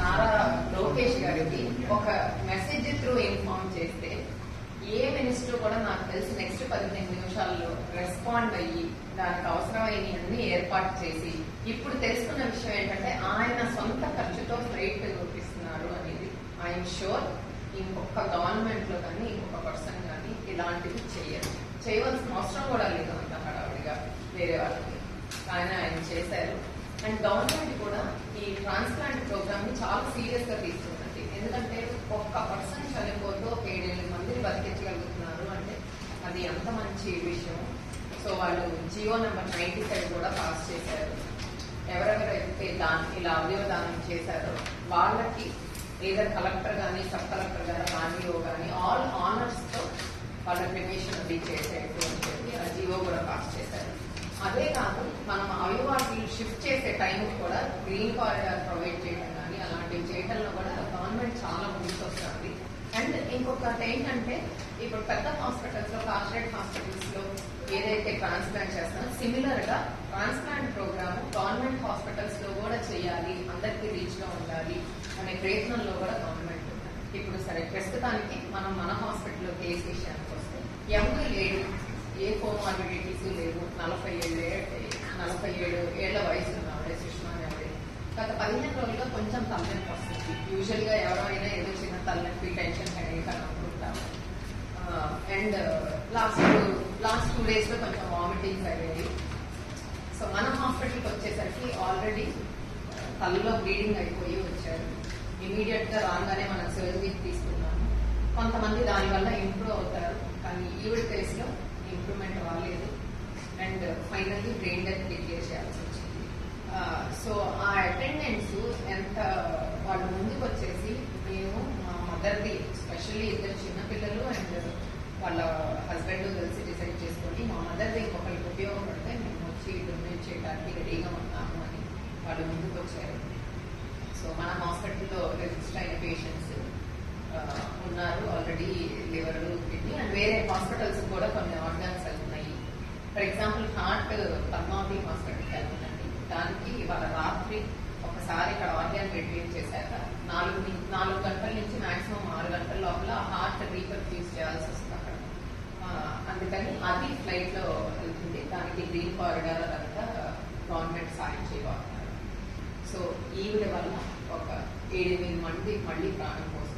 నారా లోకేష్ గారికి ఒక message through inform చేస్తే ఏ మినిస్టర్ కూడా నాకు తెలిసి నెక్స్ట్ 15 నిమిషాల్లో రెస్పాండ్ అయ్యి దానికి అవసరమైనవన్నీ ఏర్పాటు చేసి ఇప్పుడు తెలుసుకున్న విషయం ఏంటంటే ఆయన సొంత ఖర్చుతో ఫ్లైట్ ఇస్తున్నారు అనేది ఐఎమ్ షూర్ ఇంకొక గవర్నమెంట్ లో కానీ ఇంకొక పర్సన్ కానీ ఇలాంటివి చేయవలసిన అవసరం కూడా లేదు అంత హడావుడిగా వేరే వాళ్ళకి. ఆయన చేశారు. అండ్ గవర్నమెంట్ కూడా ఈ ట్రాన్స్ప్లాంట్ ప్రోగ్రామ్ ని చాలా సీరియస్ గా తీసుకుంటుంది. ఎందుకంటే ఒక్క పర్సన్ చనిపోతూ 7 మందిని బతికించగలుగుతున్నారు అంటే అది ఎంత మంచి విషయం. సో వాళ్ళు జియో నెంబర్ 95 కూడా పాస్ చేశారు. ఎవరెవరైతే ఇలా అవయవదానం చేశారో వాళ్ళకి ఏదో కలెక్టర్ కానీ సబ్ కలెక్టర్ కానీ ఆర్డీఓ కానీ ఆల్ ఆనర్స్ తో వాళ్ళ ప్రిపేషన్ అది చేసేట్టు అని చెప్పి ఆ జియో కూడా పాస్ చేశారు. అదే కాదు మనం అవయవాలు షిఫ్ట్ చేసే టైం కూడా గ్రీన్ కారిడార్ ప్రొవైడ్ చేయడం కానీ అలాంటివి చేయడంలో కూడా గవర్నమెంట్ చాలా ముందుకు వస్తుంది. అండ్ ఇంకొకటి ఏంటంటే ఇప్పుడు పెద్ద హాస్పిటల్స్ లో కార్పొరేట్ హాస్పిటల్స్ లో ఏదైతే ట్రాన్స్ప్లాంట్ చేస్తారో సిమిలర్ గా ట్రాన్స్ప్లాంట్ ప్రోగ్రామ్ గవర్నమెంట్ హాస్పిటల్స్ లో కూడా చేయాలి, అందరికీ రీచ్ గా ఉండాలి అనే ప్రయత్నంలో కూడా గవర్నమెంట్ ఉంది. ఇప్పుడు సరే ప్రస్తుతానికి మనం మన హాస్పిటల్లో కేసు విషయానికి వస్తే ఎవరు లేడు, ఏ కోమార్బిడిటీస్ లేవు, 47 ఏళ్ల వయసు ఉన్నవాడే సుష్మా గారి గత 15 రోజుల్లో కొంచెం తలనొప్పి వస్తుంది. యూజువల్ గా ఎవరైనా ఏదో చిన్న తలనొప్పి టెన్షన్ హెడేక్ అని అనుకుంటాము. అండ్ లాస్ట్ 2 days లో కొంచెం వామిటింగ్స్ అయ్యాయి. సో మన హాస్పిటల్కి వచ్చేసరికి ఆల్రెడీ తలలో బ్లీడింగ్ అయిపోయి వచ్చారు. ఇమీడియట్ గా రాగానే మనం సర్జరీకి తీసుకున్నాము. కొంతమంది దానివల్ల ఇంప్రూవ్ అవుతారు, కానీ ఈవిడ కేసు లో ఇంప్రూవ్మెంట్ అవ్వలేదు. And finally brain death declare చేయాల్సి వచ్చింది. సో ఆ అటెండెన్స్ ఎంత వాళ్ళు ముందుకు వచ్చేసి మేము మా మదర్ది స్పెషల్లీ 2 చిన్నపిల్లలు అండ్ వాళ్ళ హస్బెండ్ కలిసి డిసైడ్ చేసుకొని మా మదర్ది ఇంకొకరికి ఉపయోగపడితే మేము వచ్చి డొనేట్ చేయడానికి రెడీగా ఉన్నాము అని వాళ్ళు ముందుకు వచ్చారు. సో మన హాస్పిటల్లో రిజిస్టర్ అయిన పేషెంట్స్ ఉన్నారు ఆల్రెడీ, లివర్, కిడ్నీ అండ్ వేరే హాస్పిటల్స్ కూడా కొన్ని ఆర్గాన్స్ వెళ్తున్నాయి. ఫర్ ఎగ్జాంపుల్ హార్ట్ పద్మావతి హాస్పిటల్కి వెళ్తుందండి. దానికి ఇవాళ రాత్రి ఒకసారి ఇక్కడ ఆర్గాన్ రిట్రీవ్ చేశాక 4 గంటల నుంచి మాక్సిమం 6 గంటల లోపల హార్ట్ రీపర్ఫ్యూజ్ చేయాల్సి వస్తుంది అక్కడ. అందుకని అది ఫ్లైట్ లో వెళ్తుంది. దానికి గ్రీన్ కారిడార్ అంతా గవర్నమెంట్ సాయం చేయబోతున్నారు. సో ఈవిడ వల్ల ఒక 7-8 మంది మళ్ళీ ప్రాణం కోసం